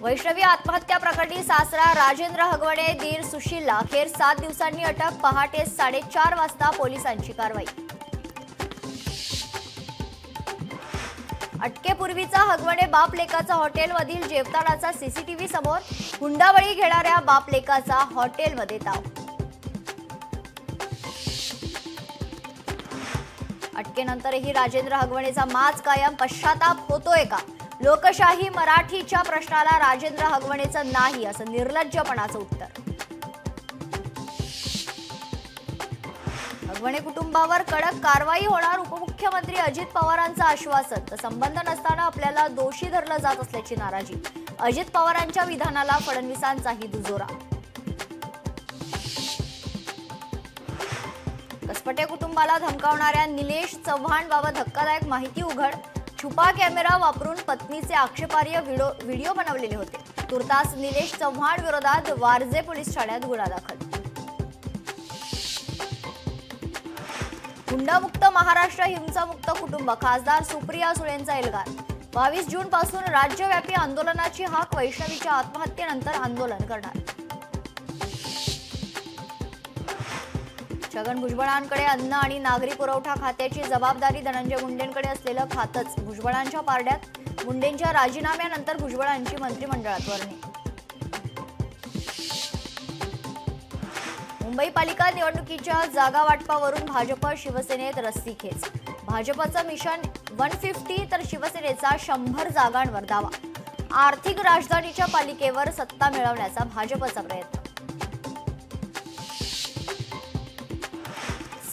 वैष्णवी आत्महत्या प्रकरणी सासरा राजेंद्र हगवणे दीर सुशीलला अखेर 7 दिवसांनी अटक। पहाटे 4:30 वाजता पोलिसांची कारवाई। अटकेपूर्वीचा हगवणे बाप लेकाचा हॉटेलमधील जेवतानाचा सीसीटीव्ही समोर। हुंडाबळी घेणाऱ्या बाप लेकाचा हॉटेलमध्ये ताव। अटकेनंतरही राजेंद्र हगवणेचा माज कायम। पश्चाताप होतोय का? लोकशाही मराठीच्या प्रश्नाला राजेंद्र हगवणेचं नाही असं निर्लज्जपणाचं उत्तर। हगवणे कुटुंबावर कडक कारवाई होणार। उपमुख्यमंत्री अजित पवारांचं आश्वासन। तर संबंध नसताना आपल्याला दोषी धरलं जात असल्याची नाराजी। अजित पवारांच्या विधानाला फडणवीसांचाही दुजोरा। कसपटे कुटुंबाला धमकावणाऱ्या निलेश चव्हाणबाबत धक्कादायक माहिती उघड। छुपा कॅमेरा वापरून पत्नीचे आक्षेपार्ह व्हिडिओ बनवलेले होते। तुर्तास निलेश चव्हाण विरोधात वारजे पोलीस ठाण्यात गुन्हा दाखल। हुंडामुक्त महाराष्ट्र हिंसामुक्त कुटुंब। खासदार सुप्रिया सुळेंचा एल्गार। 22 जून पासून राज्यव्यापी आंदोलनाची हाक। वैष्णवीच्या आत्महत्येनंतर आंदोलन करणार। छगन भुजबळांकडे अन्न आणि नागरी पुरवठा खात्याची जबाबदारी। धनंजय मुंडेंकडे असलेलं खातच भुजबळांच्या पारड्यात। मुंडेंच्या राजीनाम्यानंतर भुजबळांची मंत्रिमंडळात वर्णी। मुंबई पालिका निवडणुकीच्या जागा वाटपावरून भाजप शिवसेनेत रस्सीखेच। भाजपचं मिशन 150 तर शिवसेनेचा 100 जागांवर दावा। आर्थिक राजधानीच्या पालिकेवर सत्ता मिळवण्याचा भाजपचा प्रयत्न।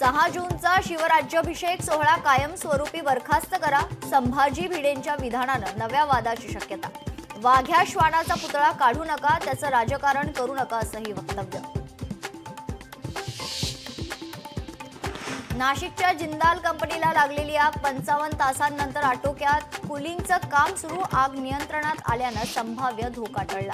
6 जूनचा शिवराज्याभिषेक सोहळा कायमस्वरूपी बरखास्त करा। संभाजी भिडेंच्या विधानानं नव्या वादाची शक्यता। वाघ्या श्वानाचा पुतळा काढू नका, त्याचं राजकारण करू नका असंही वक्तव्य। नाशिकच्या जिंदाल कंपनीला लागलेली आग 55 तासांनंतर आटोक्यात। कूलिंगचं काम सुरू। आग नियंत्रणात आल्यानं संभाव्य धोका टळला।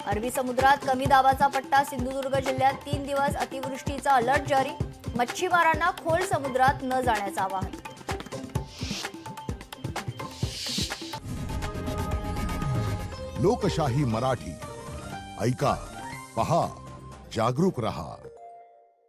अरबी समुद्रात कमी दाबाचा पट्टा। सिंधुदुर्ग जिल्ह्यात 3 दिवस अतिवृष्टीचा अलर्ट जारी। मच्छीमारांना खोल समुद्रात न जाण्याचं आवाहन। लोकशाही मराठी ऐका, पहा, जागरूक रहा।